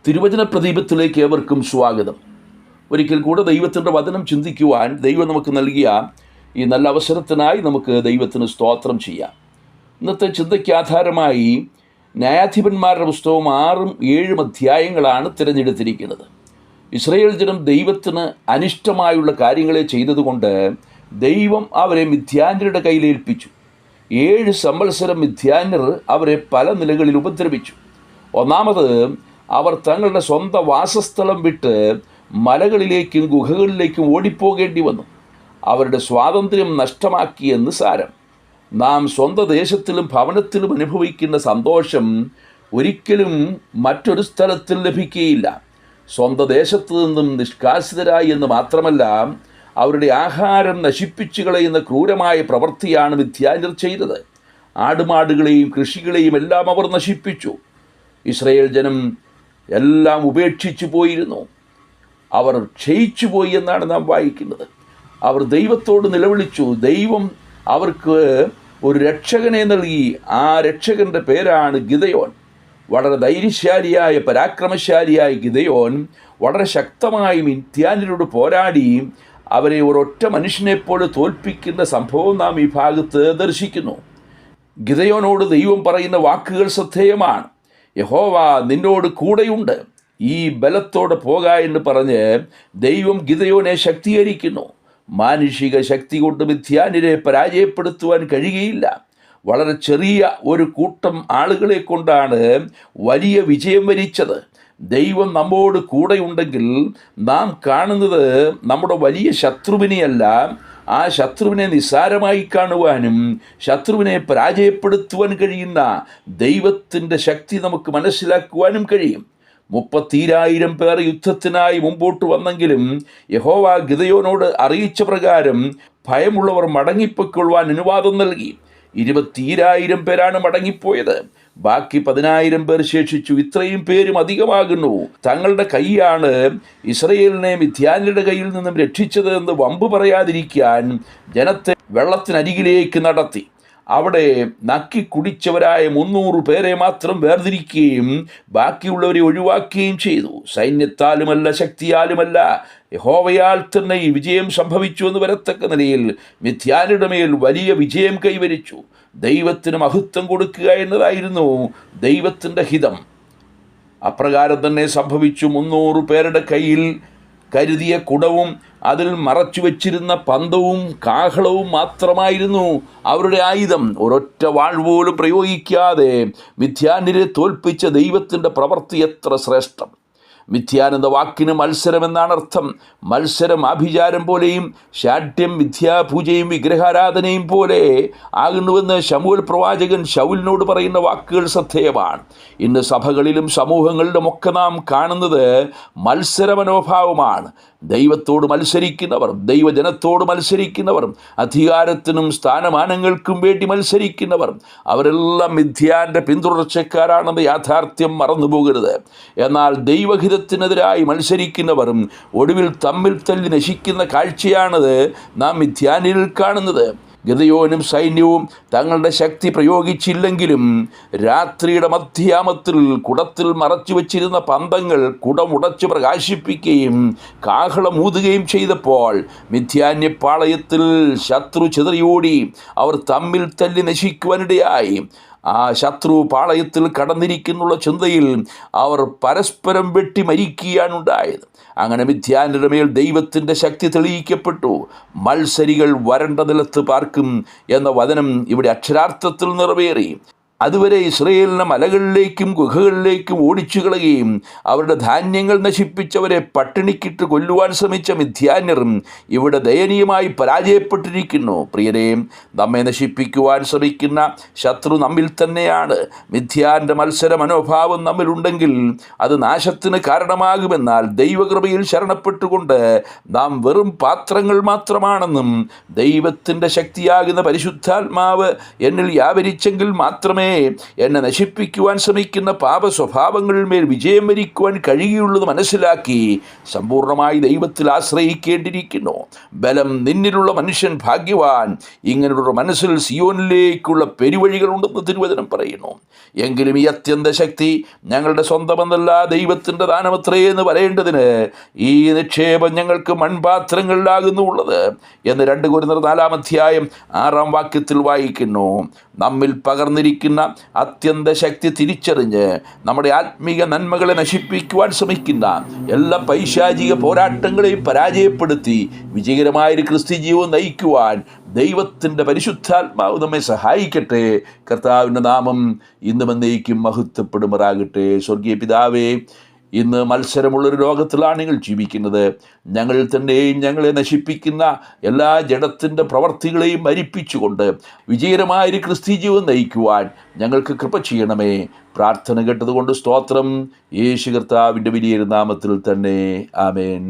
തിരുവചന പ്രദീപത്തിലേക്ക് ഏവർക്കും സ്വാഗതം. ഒരിക്കൽ കൂടെ ദൈവത്തിൻ്റെ വചനം ചിന്തിക്കുവാൻ ദൈവം നമുക്ക് നൽകിയ ഈ നല്ല അവസരത്തിനായി നമുക്ക് ദൈവത്തിന് സ്തോത്രം ചെയ്യാം. ഇന്നത്തെ ചിന്തയ്ക്ക് ആധാരമായി ന്യായാധിപന്മാരുടെ പുസ്തകം 6ഉം 7ഉം അധ്യായങ്ങളാണ് തിരഞ്ഞെടുത്തിരിക്കുന്നത്. ഇസ്രായേൽ ജനം ദൈവത്തിന് അനിഷ്ടമായുള്ള കാര്യങ്ങളെ ചെയ്തതുകൊണ്ട് ദൈവം അവരെ മിദ്യാന്യരുടെ കയ്യിലേൽപ്പിച്ചു. 7 സംവത്സരം മിദ്യാന്യർ അവരെ പല നിലകളിൽ ഉപദ്രവിച്ചു. ഒന്നാമത്, അവർ തങ്ങളുടെ സ്വന്തം വാസസ്ഥലം വിട്ട് മലകളിലേക്കും ഗുഹകളിലേക്കും ഓടിപ്പോകേണ്ടി വന്നു. അവരുടെ സ്വാതന്ത്ര്യം നഷ്ടമാക്കിയെന്ന് സാരം. നാം സ്വന്തം ദേശത്തിലും ഭവനത്തിലും അനുഭവിക്കുന്ന സന്തോഷം ഒരിക്കലും മറ്റൊരു സ്ഥലത്തിൽ ലഭിക്കുകയില്ല. സ്വന്തം ദേശത്തു നിന്നും നിഷ്കാസിതരായി എന്ന് മാത്രമല്ല, അവരുടെ ആഹാരം നശിപ്പിച്ചു കളയുന്ന ക്രൂരമായ പ്രവൃത്തിയാണ് മിദ്യാന്യർ ചെയ്തത്. ആടുമാടുകളെയും കൃഷികളെയും എല്ലാം അവർ നശിപ്പിച്ചു. ഇസ്രായേൽ ജനം എല്ലാം ഉപേക്ഷിച്ചു പോയിരുന്നു. അവർ ക്ഷയിച്ചു പോയി എന്നാണ് നാം വായിക്കുന്നത്. അവർ ദൈവത്തോട് നിലവിളിച്ചു. ദൈവം അവർക്ക് ഒരു രക്ഷകനെ നൽകി. ആ രക്ഷകൻ്റെ പേരാണ് ഗിദെയോൻ. വളരെ ധൈര്യശാലിയായ പരാക്രമശാലിയായ ഗിദെയോൻ വളരെ ശക്തമായി മിദ്യാന്യരോട് പോരാടി അവരെ ഒരൊറ്റ മനുഷ്യനെപ്പോലെ തോൽപ്പിക്കുന്ന സംഭവം നാം ഈ ഭാഗത്ത് ദർശിക്കുന്നു. ഗിദെയോനോട് ദൈവം പറയുന്ന വാക്കുകൾ ശ്രദ്ധേയമാണ്. യഹോവ നിന്നോട് കൂടെയുണ്ട്, ഈ ബലത്തോടെ പോക എന്ന് പറഞ്ഞ് ദൈവം ഗിദെയോനെ ശക്തീകരിക്കുന്നു. മാനുഷിക ശക്തി കൊണ്ട് മിദ്യാന്യരെ പരാജയപ്പെടുത്തുവാൻ കഴിയുകയില്ല. വളരെ ചെറിയ ഒരു കൂട്ടം ആളുകളെ കൊണ്ടാണ് വലിയ വിജയം വരിച്ചത്. ദൈവം നമ്മോട് കൂടെയുണ്ടെങ്കിൽ നാം കാണുന്നത് നമ്മുടെ വലിയ ശത്രുവിനെയല്ല, ആ ശത്രുവിനെ നിസ്സാരമായി കാണുവാനും ശത്രുവിനെ പരാജയപ്പെടുത്തുവാൻ കഴിയുന്ന ദൈവത്തിൻ്റെ ശക്തി നമുക്ക് മനസ്സിലാക്കുവാനും കഴിയും. 30,000 പേർ യുദ്ധത്തിനായി മുമ്പോട്ട് വന്നെങ്കിലും യഹോവ ഗിദെയോനോട് അറിയിച്ച പ്രകാരം ഭയമുള്ളവർ മടങ്ങിപ്പൊയ്ക്കൊള്ളുവാൻ അനുവാദം നൽകി. 20,000 പേരാണ് മടങ്ങിപ്പോയത്. ബാക്കി 10,000 പേർ ശേഷിച്ചു. ഇത്രയും പേരും അധികമാകുന്നു. തങ്ങളുടെ കൈയാണ് ഇസ്രായേലിനെ മിദ്യാന്യരുടെ കയ്യിൽ നിന്നും രക്ഷിച്ചത് എന്ന് വമ്പ് പറയാതിരിക്കാൻ ജനത്തെ വെള്ളത്തിനരികിലേക്ക് നടത്തി. അവിടെ നക്കി കുടിച്ചവരായ 300 പേരെ മാത്രം വേർതിരിക്കുകയും ബാക്കിയുള്ളവരെ ഒഴിവാക്കുകയും ചെയ്തു. സൈന്യത്താലുമല്ല, ശക്തിയാലുമല്ല, യഹോവയാൽ തന്നെ ഈ വിജയം സംഭവിച്ചു എന്ന് വരത്തക്ക നിലയിൽ മിദ്യാന്യരുടെ മേൽ വലിയ വിജയം കൈവരിച്ചു. ദൈവത്തിന് മഹത്വം കൊടുക്കുക എന്നതായിരുന്നു ദൈവത്തിൻ്റെ ഹിതം. അപ്രകാരം തന്നെ സംഭവിച്ചു. 300 പേരുടെ കയ്യിൽ കരുതിയ കുടവും അതിൽ മറച്ചു വച്ചിരുന്ന പന്തവും കാഹളവും മാത്രമായിരുന്നു അവരുടെ ആയുധം. ഒരൊറ്റ വാൾ പോലും പ്രയോഗിക്കാതെ മിദ്യാന്യരെ തോൽപ്പിച്ച ദൈവത്തിൻ്റെ പ്രവൃത്തി എത്ര ശ്രേഷ്ഠം! മിഥ്യാൻ എന്ന വാക്കിന് മത്സരം എന്നാണ് അർത്ഥം. മത്സരം ആഭിചാരം പോലെയും ശാഠ്യം മിഥ്യാപൂജയും വിഗ്രഹാരാധനയും പോലെ ആകുന്നുവെന്ന് ശമൂവേൽ പ്രവാചകൻ ശൗലിനോട് പറയുന്ന വാക്കുകൾ ശ്രദ്ധേയമാണ്. ഇന്ന് സഭകളിലും സമൂഹങ്ങളിലുമൊക്കെ നാം കാണുന്നത് മത്സരമനോഭാവമാണ്. ദൈവത്തോട് മത്സരിക്കുന്നവർ, ദൈവജനത്തോട് മത്സരിക്കുന്നവർ, അധികാരത്തിനും സ്ഥാനമാനങ്ങൾക്കും വേണ്ടി മത്സരിക്കുന്നവർ, അവരെല്ലാം മിഥ്യാൻ്റെ പിന്തുടർച്ചക്കാരാണെന്ന യാഥാർത്ഥ്യം മറന്നുപോകരുത്. എന്നാൽ ദൈവഹിതത്തിനെതിരായി മത്സരിക്കുന്നവരും ഒടുവിൽ തമ്മിൽ തല്ലി നശിക്കുന്ന കാഴ്ചയാണത് നാം മിദ്യാന്യരിൽ കാണുന്നത്. ഗിദെയോനും സൈന്യവും തങ്ങളുടെ ശക്തി പ്രയോഗിച്ചില്ലെങ്കിലും രാത്രിയുടെ മധ്യാമത്തിൽ കുടത്തിൽ മറച്ചു വച്ചിരുന്ന പന്തങ്ങൾ കുടമുടച്ച് പ്രകാശിപ്പിക്കുകയും കാഹളമൂതുകയും ചെയ്തപ്പോൾ മിദ്യാന്യപാളയത്തിൽ ശത്രു ചിതറിയോടി അവർ തമ്മിൽ തല്ലി നശിക്കുവാനിടയായി. ആ ശത്രു പാളയത്തിൽ കടന്നിരിക്കുന്നുള്ള ചിന്തയിൽ അവർ പരസ്പരം വെട്ടി മരിക്കുകയാണുണ്ടായത്. അങ്ങനെ മിദ്യാന്യരുടെ മേൽ ദൈവത്തിൻ്റെ ശക്തി തെളിയിക്കപ്പെട്ടു. മത്സരികൾ വരണ്ട നിലത്ത് പാർക്കും എന്ന വചനം ഇവിടെ അക്ഷരാർത്ഥത്തിൽ നിറവേറി. അതുവരെ ഇസ്രായേലിനെ മലകളിലേക്കും ഗുഹകളിലേക്കും ഓടിച്ചു കളയുകയും അവരുടെ ധാന്യങ്ങൾ നശിപ്പിച്ചവരെ പട്ടിണിക്കിട്ട് കൊല്ലുവാൻ ശ്രമിച്ച മിദ്യാന്യരും ഇവിടെ ദയനീയമായി പരാജയപ്പെട്ടിരിക്കുന്നു. പ്രിയരെ, നമ്മെ നശിപ്പിക്കുവാൻ ശ്രമിക്കുന്ന ശത്രു നമ്മിൽ തന്നെയാണ്. മിദ്യാൻ്റെ മത്സര മനോഭാവം നമ്മിലുണ്ടെങ്കിൽ അത് നാശത്തിന് കാരണമാകുമെന്നാൽ ദൈവകൃപയിൽ ശരണപ്പെട്ടുകൊണ്ട് നാം വെറും പാത്രങ്ങൾ മാത്രമാണെന്നും ദൈവത്തിൻ്റെ ശക്തിയാകുന്ന പരിശുദ്ധാത്മാവ് എന്നിൽ വ്യാപരിച്ചെങ്കിൽ മാത്രമേ ദൈവമേ, എന്നെ നശിപ്പിക്കുവാൻ ശ്രമിക്കുന്ന പാപ സ്വഭാവങ്ങളിന്മേൽ വിജയം വരിക്കുവാൻ കഴിയുള്ളത് മനസ്സിലാക്കി സമ്പൂർണ്ണമായി ദൈവത്തിൽ ആശ്രയിക്കേണ്ടിയിരിക്കുന്നു. ബലം നിന്നിലുള്ള മനുഷ്യൻ ഭാഗ്യവാൻ. ഇങ്ങനെയുള്ള മനസ്സിൽ സിയോനിലേക്കുള്ള പെരുവഴികളുണ്ടെന്ന് തിരുവചനം പറയുന്നു. എങ്കിലും ഈ അത്യന്ത ശക്തി ഞങ്ങളുടെ സ്വന്തമെന്നല്ല, ദൈവത്തിൻ്റെ ദാനമത്രേ എന്ന് പറയേണ്ടതിന് ഈ നിക്ഷേപം ഞങ്ങൾക്ക് മൺപാത്രങ്ങളിലാകുന്നു ഉള്ളത് എന്ന് 2 കൊരിന്ത്യർ 4-6 വായിക്കുന്നു. നമ്മിൽ പകർന്നിരിക്കുന്ന അത്യന്ത ശക്തി തിരിച്ചറിഞ്ഞ് നമ്മുടെ ആത്മീക നന്മകളെ നശിപ്പിക്കുവാൻ ശ്രമിക്കുന്ന എല്ലാ പൈശാചിക പോരാട്ടങ്ങളെയും പരാജയപ്പെടുത്തി വിജയകരമായൊരു ക്രിസ്ത്യ ജീവിതം നയിക്കുവാൻ ദൈവത്തിൻ്റെ പരിശുദ്ധാത്മാവ് നമ്മെ സഹായിക്കട്ടെ. കർത്താവിൻ്റെ നാമം ഇന്നും എന്നേക്കും മഹത്വപ്പെടുമാറാകട്ടെ. സ്വർഗീയ പിതാവേ, ഇന്ന് മത്സരമുള്ളൊരു ലോകത്തിലാണ് നിങ്ങൾ ജീവിക്കുന്നത്. ഞങ്ങളിൽ തന്നെയും ഞങ്ങളെ നശിപ്പിക്കുന്ന എല്ലാ ജഡത്തിൻ്റെ പ്രവർത്തികളെയും മരിപ്പിച്ചുകൊണ്ട് വിജയകരമായൊരു ക്രിസ്ത്യ ജീവിതം നയിക്കുവാൻ ഞങ്ങൾക്ക് കൃപ ചെയ്യണമേ. പ്രാർത്ഥന കേട്ടതുകൊണ്ട് സ്തോത്രം. യേശു കർത്താവിൻ്റെ വലിയ നാമത്തിൽ തന്നെ. ആമേൻ.